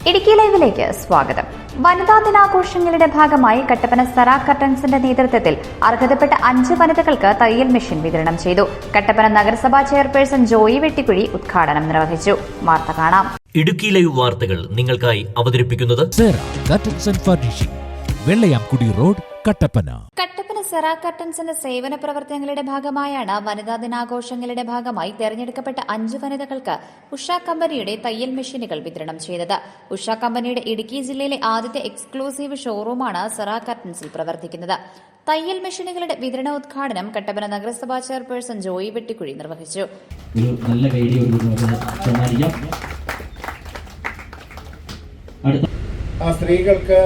ഇടുക്കി ലൈവിലേക്ക് സ്വാഗതം. വനിതാ ദിനാഘോഷങ്ങളുടെ ഭാഗമായി കട്ടപ്പന സറ കർട്ടൻസിന്റെ നേതൃത്വത്തിൽ അർഹതപ്പെട്ട 5 വനിതകൾക്ക് തയ്യൽ മെഷീൻ വിതരണം ചെയ്തു. കട്ടപ്പന നഗരസഭാ ചെയർപേഴ്സൺ ജോയി വെട്ടിക്കുഴി ഉദ്ഘാടനം നിർവഹിച്ചു. വാർത്ത കാണാം. ഇടുക്കി ലൈവ് വാർത്തകൾ നിങ്ങൾക്കായി അവതരിപ്പിക്കുന്നത് വെള്ളയാംകുടി റോഡ്, കട്ടപ്പന. കട്ടപ്പന സെറ കർട്ടൻസിന്റെ സേവന പ്രവർത്തനങ്ങളുടെ ഭാഗമായാണ് വനിതാ ദിനാഘോഷങ്ങളുടെ ഭാഗമായി തെരഞ്ഞെടുക്കപ്പെട്ട 5 വനിതകൾക്ക് ഉഷ കമ്പനിയുടെ തയ്യൽ മെഷീനുകൾ വിതരണം ചെയ്തത്. ഉഷ കമ്പനിയുടെ ഇടുക്കി ജില്ലയിലെ ആദ്യത്തെ എക്സ്ക്ലൂസീവ് ഷോറൂമാണ് സെറ കർട്ടൻസിൽ പ്രവർത്തിക്കുന്നത്. തയ്യൽ മെഷീനുകളുടെ വിതരണോദ്ഘാടനം കട്ടപ്പന നഗരസഭാ ചെയർപേഴ്സൺ ജോയി വെട്ടിക്കുഴി നിർവഹിച്ചു. സ്ത്രീകൾക്ക്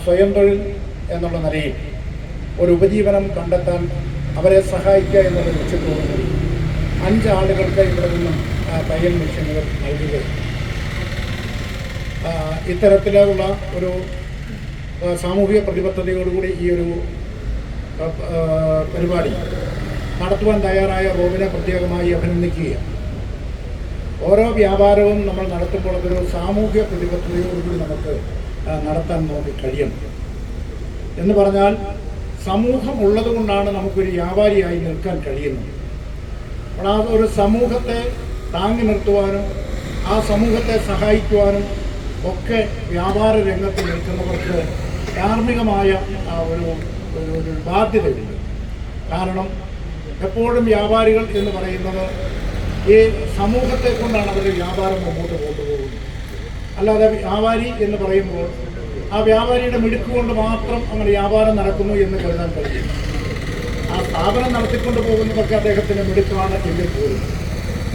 സ്വയം തൊഴിൽ എന്നുള്ള നിലയിൽ ഒരു ഉപജീവനം കണ്ടെത്താൻ അവരെ സഹായിക്കുക എന്നുള്ള ലക്ഷ്യത്തോടുകൂടി 5 ആളുകൾക്ക് ഇവിടെ നിന്നും തയ്യൽ മെഷീനുകൾ നൽകുകയും ഇത്തരത്തിലുള്ള ഒരു സാമൂഹിക പ്രതിബദ്ധതയോടുകൂടി ഈ ഒരു പരിപാടി നടത്തുവാൻ തയ്യാറായ റോബിനെ പ്രത്യേകമായി അഭിനന്ദിക്കുകയാണ്. ഓരോ വ്യാപാരവും നമ്മൾ നടത്തുമ്പോൾ അതൊരു സാമൂഹിക പ്രതിബദ്ധതയോടുകൂടി നമുക്ക് നടത്താൻ നമുക്ക് കഴിയണം. എന്ന് പറഞ്ഞാൽ സമൂഹം ഉള്ളതുകൊണ്ടാണ് നമുക്കൊരു വ്യാപാരിയായി നിൽക്കാൻ കഴിയുന്നത്. അപ്പോൾ ആ ഒരു സമൂഹത്തെ താങ്ങി നിർത്തുവാനും ആ സമൂഹത്തെ സഹായിക്കുവാനും ഒക്കെ വ്യാപാര രംഗത്ത് നിൽക്കുന്നവർക്ക് ധാർമ്മികമായ ഒരു ബാധ്യതയുണ്ട്. കാരണം എപ്പോഴും വ്യാപാരികൾ എന്ന് പറയുന്നത് ഈ സമൂഹത്തെ കൊണ്ടാണ് അവരുടെ വ്യാപാരം മുമ്പോട്ട് കൊണ്ടുപോകുന്നത്. അല്ലാതെ വ്യാപാരി എന്ന് പറയുമ്പോൾ ആ വ്യാപാരിയുടെ മിടുക്ക് കൊണ്ട് മാത്രം അങ്ങനെ വ്യാപാരം നടക്കുന്നു എന്ന് കരുതാൻ കഴിയും. ആ സ്ഥാപനം നടത്തിക്കൊണ്ട് പോകുന്നതൊക്കെ അദ്ദേഹത്തിൻ്റെ മിടുക്കാണ് എങ്കിൽ പോലും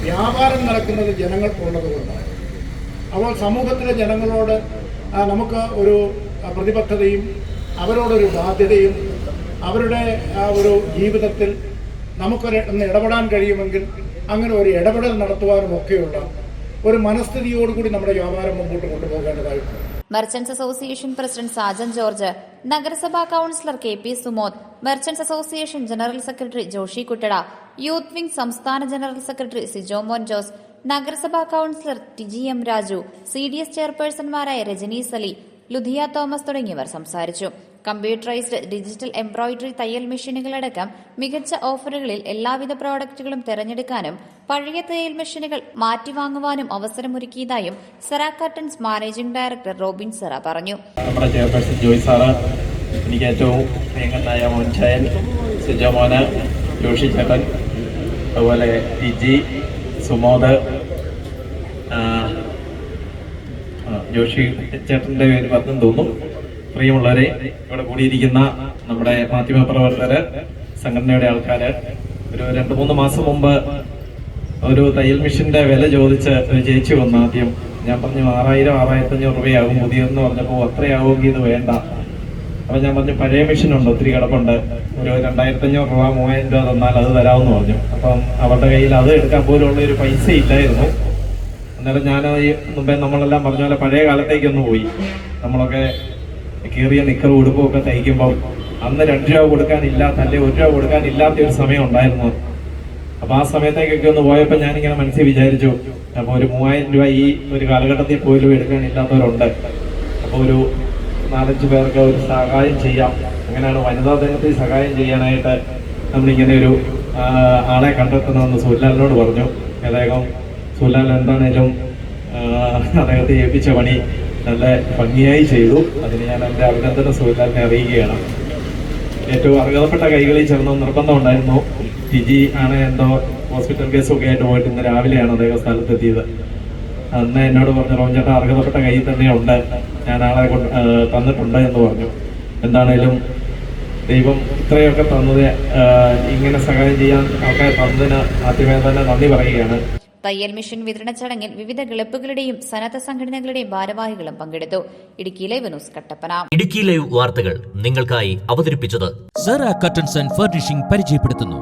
വ്യാപാരം നടക്കുന്നത് ജനങ്ങൾക്കുള്ളത് കൊണ്ടാണ്. അപ്പോൾ സമൂഹത്തിലെ ജനങ്ങളോട് നമുക്ക് ഒരു പ്രതിബദ്ധതയും അവരോടൊരു ബാധ്യതയും അവരുടെ ആ ഒരു ജീവിതത്തിൽ നമുക്കൊന്ന് ഇടപെടാൻ കഴിയുമെങ്കിൽ അങ്ങനെ ഒരു ഇടപെടൽ നടത്തുവാനും ഒക്കെയുള്ള ഒരു മനസ്ഥിതിയോടുകൂടി നമ്മുടെ വ്യാപാരം മുമ്പോട്ട് കൊണ്ടുപോകേണ്ടതായിട്ടുണ്ട്. Merchants association president Sajan George, നഗരസഭാ councillor KP. Sumod, merchants association general secretary Joshi Kuttada, youth wing സംസ്ഥാന ജനറൽ സെക്രട്ടറി സിജോ മോൻ ജോസ്, നഗരസഭാ കൌൺസിലർ ടിജി എം രാജു, CDS ചെയർപേഴ്സൺമാരായ രജനി സലി, ലുധിയ തോമസ് തുടങ്ങിയവർ സംസാരിച്ചു. കമ്പ്യൂട്ടറൈസ്ഡ് ഡിജിറ്റൽ എംബ്രോയിഡറി തയ്യൽ മെഷീനുകളടക്കം മികച്ച ഓഫറുകളിൽ എല്ലാവിധ പ്രോഡക്റ്റുകളും തിരഞ്ഞെടുക്കാനും പഴയ തയ്യൽ മെഷീനുകൾ മാറ്റിവാങ്ങുവാനും അവസരമൊരുക്കിയതായും Sera curtains managing director Robin Sera പറഞ്ഞു. നമ്മുടെ ചെയർപേഴ്സൺ ജോയ് സാറ്, എനിക്ക് ഏറ്റവും പ്രിയങ്കരനായ മോൻചായൻ, സിജോ മോന്, ജോഷി ചേട്ടൻ, അതുപോലെ ടിജി, സുമോദ്, ജോഷി ചേട്ടൻ്റെ പേര് പറഞ്ഞു തോന്നുന്നു. പ്രിയമുള്ളവരെ, ഇവിടെ കൂടിയിരിക്കുന്ന നമ്മുടെ മാധ്യമപ്രവർത്തകര്, സംഘടനയുടെ ആൾക്കാര്, ഒരു 2-3 മാസം മുമ്പ് ഒരു തയ്യൽ മെഷീന്റെ വില ചോദിച്ച് ഒരു ചേച്ചി വന്നു. ആദ്യം ഞാൻ പറഞ്ഞു 6000-6500 രൂപയാകും പുതിയതെന്ന് പറഞ്ഞപ്പോൾ അത്രയാവുമെങ്കിൽ ഇത് വേണ്ട. അപ്പം ഞാൻ പറഞ്ഞു പഴയ മെഷീനുണ്ട്, ഒത്തിരി കിടപ്പുണ്ട്, ഒരു 2500 രൂപ 3000 രൂപ തന്നാൽ അത് തരാമെന്ന് പറഞ്ഞു. അപ്പം അവരുടെ കയ്യിൽ അത് എടുക്കാൻ പോലുള്ള ഒരു പൈസ ഇല്ലായിരുന്നു. അന്നേരം ഞാൻ മുമ്പേ നമ്മളെല്ലാം പറഞ്ഞ പോലെ പഴയ കാലത്തേക്കൊന്ന് പോയി. നമ്മളൊക്കെ കീറിയ നിക്കറും ഉടുപ്പും ഒക്കെ തയ്ക്കുമ്പോൾ അന്ന് 2 രൂപ കൊടുക്കാനില്ലാത്ത, അല്ലെങ്കിൽ 1 രൂപ കൊടുക്കാനില്ലാത്ത ഒരു സമയം ഉണ്ടായിരുന്നു. അപ്പോൾ ആ സമയത്തേക്കൊക്കെ ഒന്ന് പോയപ്പോൾ ഞാനിങ്ങനെ മനസ്സിൽ വിചാരിച്ചു, അപ്പോൾ ഒരു 3000 രൂപ ഈ ഒരു കാലഘട്ടത്തിൽ പോലും എടുക്കാനില്ലാത്തവരുണ്ട്. അപ്പോൾ ഒരു 4-5 പേർക്ക് ഒരു സഹായം ചെയ്യാം. അങ്ങനെയാണ് വനിതാ ദിനത്തിൽ സഹായം ചെയ്യാനായിട്ട് നമ്മളിങ്ങനെ ഒരു ആളെ കണ്ടെത്തണമെന്ന് സൂലാലിനോട് പറഞ്ഞു. അദ്ദേഹം സൂലാൽ എന്താണേലും അദ്ദേഹത്തെ ഏൽപ്പിച്ച പണി നല്ല ഭംഗിയായി ചെയ്തു. അതിന് ഞാൻ എൻ്റെ അഭിനന്ദന സൂലാലിനെ അറിയുകയാണ്. ഏറ്റവും അർഹതപ്പെട്ട കൈകളിൽ ചേർന്ന് നിർബന്ധം ഉണ്ടായിരുന്നു. ടിജി ആണ് എന്തോ ഹോസ്പിറ്റൽ കേസൊക്കെ ആയിട്ട് പോയിട്ട് ഇന്ന് രാവിലെയാണ് അദ്ദേഹം സ്ഥലത്തെത്തിയത്. അന്ന് എന്നോട് പറഞ്ഞു, റോഞ്ചേട്ട അർഹതപ്പെട്ട കൈ തന്നെയുണ്ട്, ഞാൻ ആളെ തന്നിട്ടുണ്ട് എന്ന് പറഞ്ഞു. എന്താണേലും ദൈവം ഇത്രയൊക്കെ തന്നത്, ഇങ്ങനെ സഹായം ചെയ്യാൻ ആൾക്കാർ തന്നതിന് ആദ്യമേ തന്നെ നന്ദി പറയുകയാണ്. തയ്യൽ മെഷീൻ വിതരണ ചടങ്ങിൽ വിവിധ ക്ലബ്ബുകളുടെയും സന്നദ്ധ സംഘടനകളുടെയും ഭാരവാഹികളും പങ്കെടുത്തു. Idukki live news, Kattappana. Idukki live വാർത്തകൾ നിങ്ങൾക്കായി അവതരിപ്പിച്ചത് സെറ കർട്ടൻസ് ആൻഡ് ഫർണിഷിംഗ് പരിചയപ്പെടുത്തുന്നു.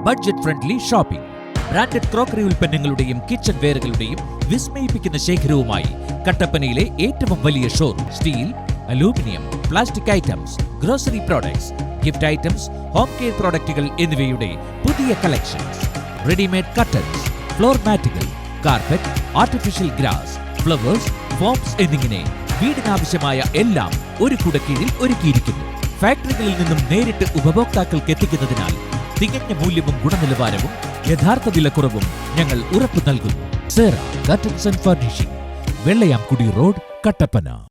Budget friendly shopping. Branded crockery ഉൽപ്പന്നങ്ങളുടെയും കിച്ചൺ വെയറുകളുടെയും വിസ്മയിപ്പിക്കുന്ന ശേഖരവുമായി കട്ടപ്പനയിലെ ഏറ്റവും വലിയ showroom. Steel, aluminium, plastic items, grocery products, gift items, home care പ്രോഡക്റ്റുകൾ എന്നിവയുടെ പുതിയ കളക്ഷൻസ്. റെഡിമെയ്ഡ് കർട്ടൻസ്, ഫ്ലോർ മാറ്റുകൾ, carpet, artificial grass, flowers, foams എന്നിങ്ങനെ വീടിനാവശ്യമായ എല്ലാം ഒരു കുടക്കീഴിൽ ഒരുക്കിയിരിക്കുന്നു. ഫാക്ടറികളിൽ നിന്നും നേരിട്ട് ഉപഭോക്താക്കൾക്ക് എത്തിക്കുന്നതിനാൽ തികഞ്ഞ മൂല്യവും ഗുണനിലവാരവും യഥാർത്ഥ വിലക്കുറവും ഞങ്ങൾ ഉറപ്പു നൽകുന്നു. Sera curtains and furnishing, Vellayamkudi road, Kattappana.